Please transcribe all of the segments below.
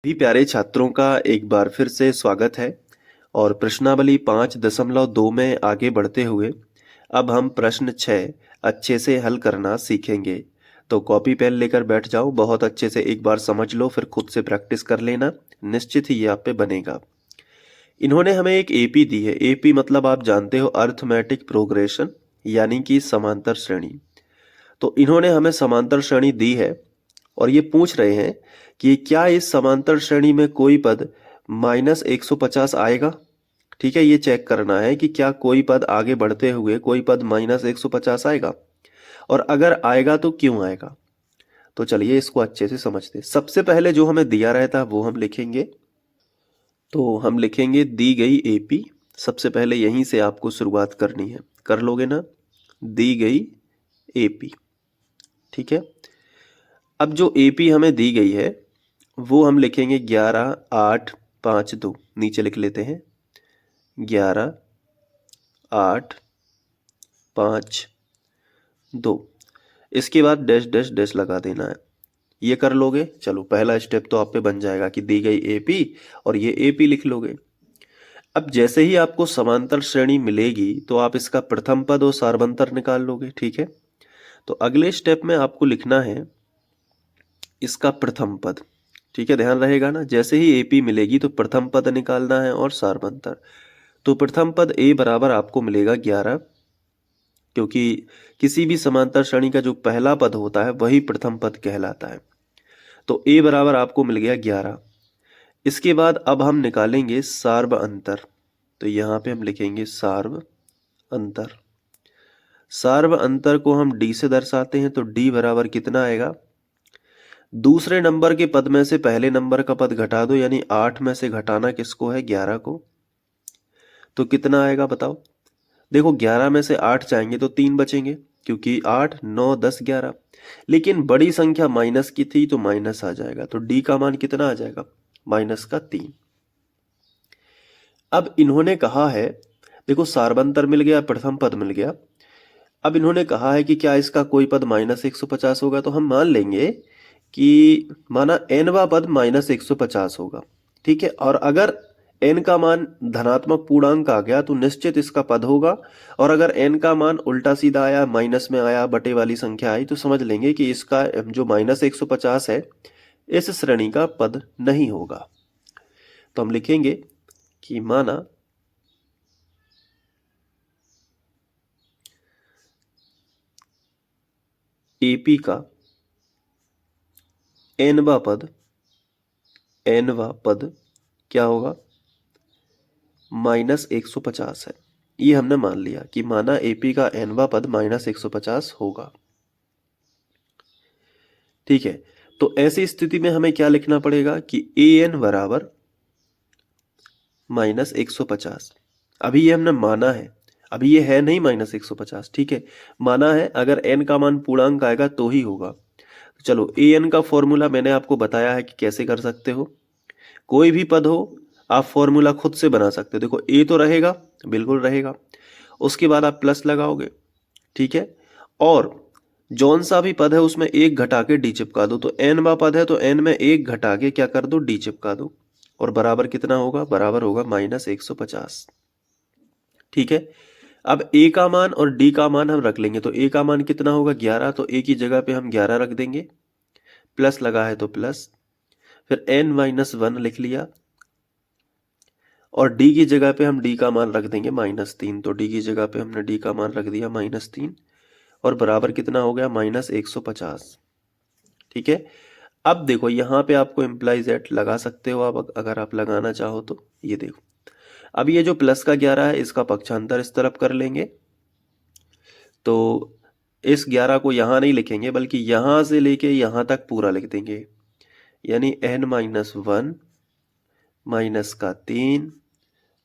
भी प्यारे छात्रों का एक बार फिर से स्वागत है और प्रश्नावली 5.2 में आगे बढ़ते हुए अब हम प्रश्न 6 अच्छे से हल करना सीखेंगे। तो कॉपी पेन लेकर बैठ जाओ, बहुत अच्छे से एक बार समझ लो, फिर खुद से प्रैक्टिस कर लेना, निश्चित ही ये आप पे बनेगा। इन्होंने हमें एक एपी दी है। एपी मतलब आप जानते हो अर्थमेटिक प्रोग्रेशन, यानी कि समांतर श्रेणी। तो इन्होंने हमें समांतर श्रेणी दी है और ये पूछ रहे हैं कि क्या इस समांतर श्रेणी में कोई पद -150 आएगा। ठीक है, ये चेक करना है कि क्या कोई पद आगे बढ़ते हुए कोई पद -150 आएगा, और अगर आएगा तो क्यों आएगा। तो चलिए इसको अच्छे से समझते हैं। सबसे पहले जो हमें दिया रहता है वो हम लिखेंगे। तो हम लिखेंगे दी गई एपी। सबसे पहले यहीं से आपको शुरुआत करनी है, कर लोगे ना। दी गई एपी, ठीक है। अब जो एपी हमें दी गई है वो हम लिखेंगे 11, 8, 5, 2। नीचे लिख लेते हैं 11, 8, 5, 2। इसके बाद डैश डैश डैश लगा देना है। ये कर लोगे, चलो पहला स्टेप तो आप पे बन जाएगा कि दी गई एपी और ये एपी लिख लोगे। अब जैसे ही आपको समांतर श्रेणी मिलेगी तो आप इसका प्रथम पद और सार्वंतर निकाल लोगे, ठीक है। तो अगले स्टेप में आपको लिखना है इसका प्रथम पद, ठीक है। ध्यान रहेगा ना, जैसे ही एपी मिलेगी तो प्रथम पद निकालना है और सार्वंतर। तो प्रथम पद ए बराबर आपको मिलेगा 11, क्योंकि किसी भी समांतर श्रेणी का जो पहला पद होता है वही प्रथम पद कहलाता है। तो ए बराबर आपको मिल गया 11। इसके बाद अब हम निकालेंगे सार्व अंतर। तो यहाँ पे हम लिखेंगे सार्व अंतर। सार्व अंतर को हम डी से दर्शाते हैं, तो डी बराबर कितना आएगा। दूसरे नंबर के पद में से पहले नंबर का पद घटा दो, यानी 8 में से घटाना किसको है, 11 को। तो कितना आएगा बताओ। देखो 11 में से 8 जाएंगे तो 3 बचेंगे, क्योंकि 8, 9, 10, 11। लेकिन बड़ी संख्या माइनस की थी तो माइनस आ जाएगा, तो डी का मान कितना आ जाएगा, -3। अब इन्होंने कहा है, देखो सार्वंतर मिल गया, प्रथम पद मिल गया। अब इन्होंने कहा है कि क्या इसका कोई पद -150 होगा। तो हम मान लेंगे कि माना nवा पद -150 होगा, ठीक है। और अगर n का मान धनात्मक पूर्णांक आ गया तो निश्चित इसका पद होगा, और अगर n का मान उल्टा सीधा आया, माइनस में आया, बटे वाली संख्या आई, तो समझ लेंगे कि इसका जो -150 है इस श्रेणी का पद नहीं होगा। तो हम लिखेंगे कि माना एपी का nवा पद क्या होगा, -150 है। ये हमने मान लिया कि माना एपी का nवा पद -150 होगा, ठीक है। तो ऐसी स्थिति में हमें क्या लिखना पड़ेगा कि an बराबर -150। अभी ये हमने माना है, अभी ये है नहीं -150, ठीक है। माना है, अगर n का मान पूर्णांक आएगा तो ही होगा। चलो an का फॉर्मूला मैंने आपको बताया है कि कैसे कर सकते हो। कोई भी पद हो आप फॉर्मूला खुद से बना सकते हो। देखो ए तो रहेगा, बिल्कुल रहेगा, उसके बाद आप प्लस लगाओगे, ठीक है। और जौन सा भी पद है उसमें एक घटा के डी चिपका दो। तो nवा पद है तो n में एक घटा के क्या कर दो, डी चिपका दो, और बराबर कितना होगा, बराबर होगा -150, ठीक है। अब a का मान और d का मान हम रख लेंगे। तो a का मान कितना होगा, 11, तो a की जगह पे हम 11 रख देंगे, प्लस लगा है तो प्लस, फिर n-1 लिख लिया, और d की जगह पे हम d का मान रख देंगे -3। तो d की जगह पे हमने d का मान रख दिया -3, और बराबर कितना हो गया, -150, ठीक है। अब देखो यहाँ पे आपको इम्प्लाइज एट लगा सकते हो आप, अगर आप लगाना चाहो तो। ये देखो, अब ये जो प्लस का 11 है इसका पक्षांतर इस तरफ कर लेंगे। तो इस 11 को यहाँ नहीं लिखेंगे, बल्कि यहाँ से लेके यहाँ तक पूरा लिख देंगे, यानी n-1 माइनस का 3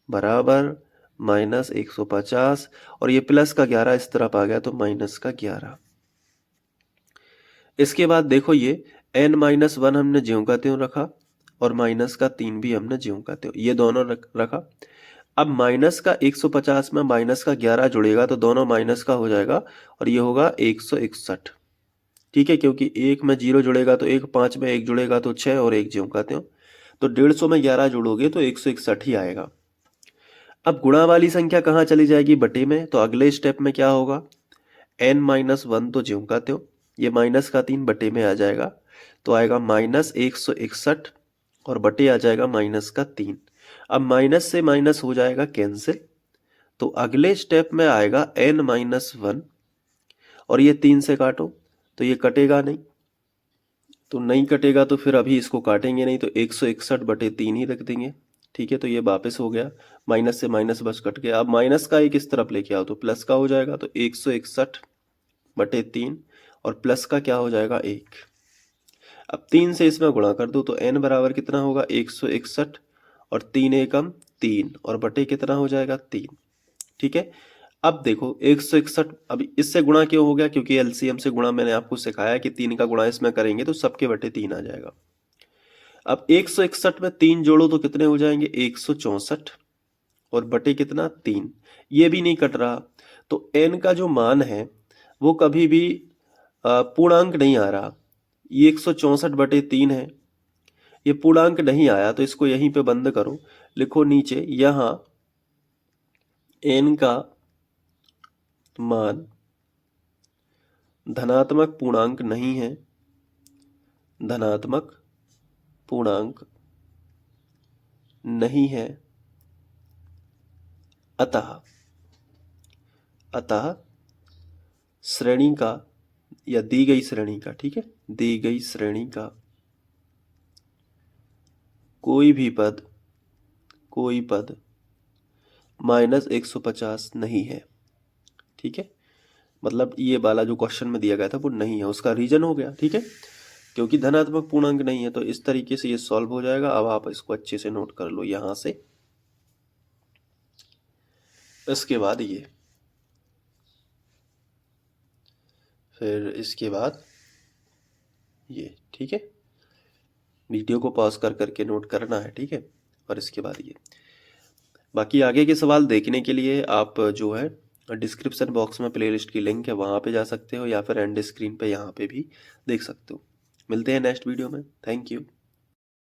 बराबर -150, और ये प्लस का 11 इस तरफ आ गया तो माइनस का 11। इसके बाद देखो ये n-1 हमने ज्यों का त्यों रखा, और माइनस का 3 भी हमने ज्यों का त्यों, ये दोनों रखा। अब माइनस का 150 में माइनस का 11 जुड़ेगा तो दोनों माइनस का हो जाएगा, और ये होगा 161, ठीक है। क्योंकि एक में 0 जुड़ेगा तो 1, 5 में 1 जुड़ेगा तो 6, और 1 ज्यों का त्यों। तो 150 में 11 जोड़ोगे तो 161 ही आएगा। अब गुणा वाली संख्या कहाँ चली जाएगी, बटे में। तो अगले स्टेप में क्या होगा, n-1 तो ज्यों का त्यों, ये माइनस का 3 बटे में आ जाएगा, तो आएगा -161 और बटे आ जाएगा माइनस का 3। अब माइनस से माइनस हो जाएगा कैंसिल, तो अगले स्टेप में आएगा n-1 और ये 3 से काटो तो ये कटेगा नहीं, तो नहीं कटेगा तो फिर अभी इसको काटेंगे नहीं, तो 161 बटे 3 ही रख देंगे। ठीक है, तो ये वापस हो गया, माइनस से माइनस बस कट गया। अब माइनस का एक इस तरफ लेके आओ तो प्लस का हो जाएगा, तो 161 बटे 3 और प्लस का क्या हो जाएगा 1। अब 3 से इसमें गुणा कर दो तो n बराबर कितना होगा 161 और 3 एकम 3 और बटे कितना हो जाएगा 3। ठीक है, अब देखो 161, अभी इससे गुणा क्यों हो गया, क्योंकि एलसीएम से गुणा मैंने आपको सिखाया कि 3 का गुणा इसमें करेंगे तो सबके बटे 3 आ जाएगा। अब 161 में 3 जोड़ो तो कितने हो जाएंगे 164 और बटे कितना 3, ये भी नहीं कट रहा। तो n का जो मान है वो कभी भी पूर्णांक नहीं आ रहा, ये 164 बटे 3 है, ये पूर्णांक नहीं आया, तो इसको यहीं पे बंद करो, लिखो नीचे यहां n का मान धनात्मक पूर्णांक नहीं है, धनात्मक पूर्णांक नहीं है, अतः श्रेणी का या दी गई श्रेणी का, ठीक है, दी गई श्रेणी का कोई पद -150 नहीं है। ठीक है, मतलब ये वाला जो क्वेश्चन में दिया गया था वो नहीं है, उसका रीजन हो गया। ठीक है, क्योंकि धनात्मक पूर्णांक नहीं है, तो इस तरीके से ये सॉल्व हो जाएगा। अब आप इसको अच्छे से नोट कर लो यहां से, इसके बाद ये, फिर इसके बाद ये। ठीक है, वीडियो को पॉज कर करके नोट करना है। ठीक है, और इसके बाद ये, बाकी आगे के सवाल देखने के लिए आप जो है डिस्क्रिप्शन बॉक्स में प्लेलिस्ट की लिंक है, वहाँ पे जा सकते हो, या फिर एंड स्क्रीन पे यहाँ पे भी देख सकते हो। मिलते हैं नेक्स्ट वीडियो में। Thank you.